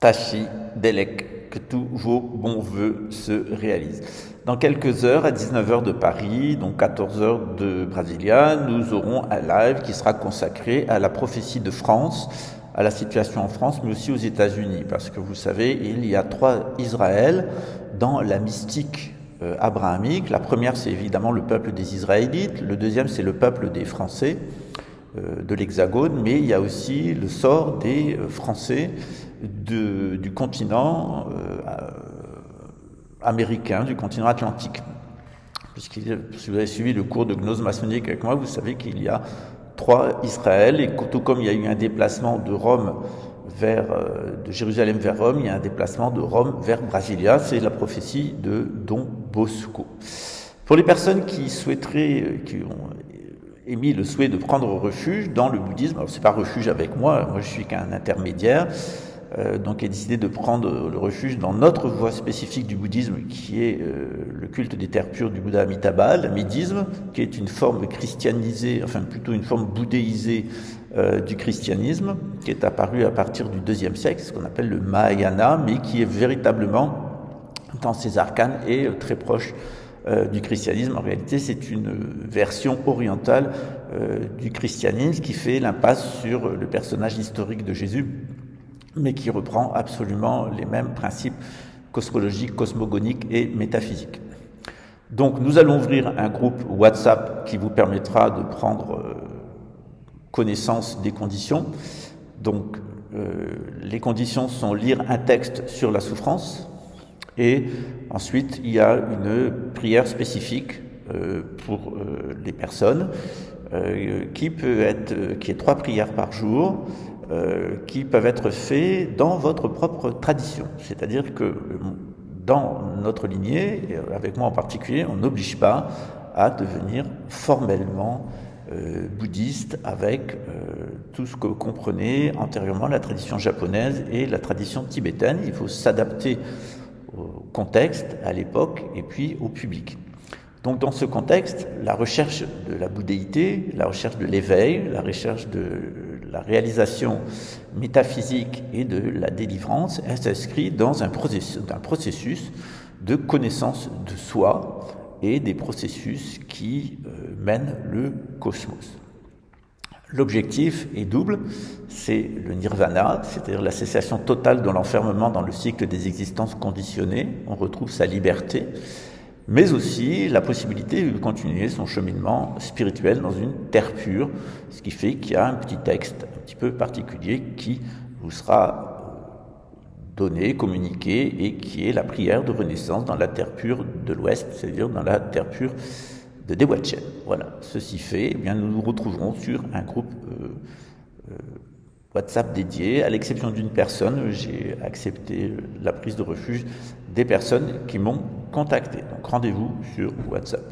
Tachi Delek, que tous vos bons vœux se réalisent. Dans quelques heures, à 19 h de Paris, donc 14 h de Brasilia, nous aurons un live qui sera consacré à la prophétie de France, à la situation en France, mais aussi aux États-Unis. Parce que vous savez, il y a 3 Israël dans la mystique abrahamique. La première, c'est évidemment le peuple des Israélites. Le deuxième, c'est le peuple des Français de l'Hexagone. Mais il y a aussi le sort des Français du continent américain, du continent atlantique. Si vous avez suivi le cours de gnose maçonnique avec moi, vous savez qu'il y a 3 Israël, et tout comme il y a eu un déplacement de de Jérusalem vers Rome, il y a un déplacement de Rome vers Brasilia. C'est la prophétie de Don Bosco. Pour les personnes qui ont émis le souhait de prendre refuge dans le bouddhisme, alors c'est pas refuge avec moi je suis qu'un intermédiaire, donc a décidé de prendre le refuge dans notre voie spécifique du bouddhisme, qui est le culte des terres pures du Bouddha Amitabha, l'amidisme, qui est une forme christianisée, enfin plutôt une forme bouddhéisée du christianisme, qui est apparu à partir du IIe siècle, ce qu'on appelle le Mahayana, mais qui est véritablement, dans ses arcanes, est très proche du christianisme. En réalité, c'est une version orientale du christianisme qui fait l'impasse sur le personnage historique de Jésus, mais qui reprend absolument les mêmes principes cosmologiques, cosmogoniques et métaphysiques. Donc nous allons ouvrir un groupe WhatsApp qui vous permettra de prendre connaissance des conditions. Donc les conditions sont lire un texte sur la souffrance, et ensuite il y a une prière spécifique pour les personnes qui est 3 prières par jour, qui peuvent être faits dans votre propre tradition. C'est-à-dire que dans notre lignée, et avec moi en particulier, on n'oblige pas à devenir formellement bouddhiste avec tout ce que comprenait antérieurement la tradition japonaise et la tradition tibétaine. Il faut s'adapter au contexte, à l'époque et puis au public. Donc dans ce contexte, la recherche de la bouddhéité, la recherche de l'éveil, la recherche de la réalisation métaphysique et de la délivrance, elle s'inscrit dans un processus de connaissance de soi et des processus qui mènent le cosmos. L'objectif est double, c'est le nirvana, c'est-à-dire la cessation totale de l'enfermement dans le cycle des existences conditionnées, on retrouve sa liberté, mais aussi la possibilité de continuer son cheminement spirituel dans une terre pure, ce qui fait qu'il y a un petit texte un petit peu particulier qui vous sera donné, communiqué, et qui est la prière de renaissance dans la terre pure de l'Ouest, c'est-à-dire dans la terre pure de Dewachen. Voilà, ceci fait, eh bien, nous nous retrouverons sur un groupe WhatsApp dédié. À l'exception d'une personne, j'ai accepté la prise de refuge des personnes qui m'ont contacté. Donc rendez-vous sur WhatsApp.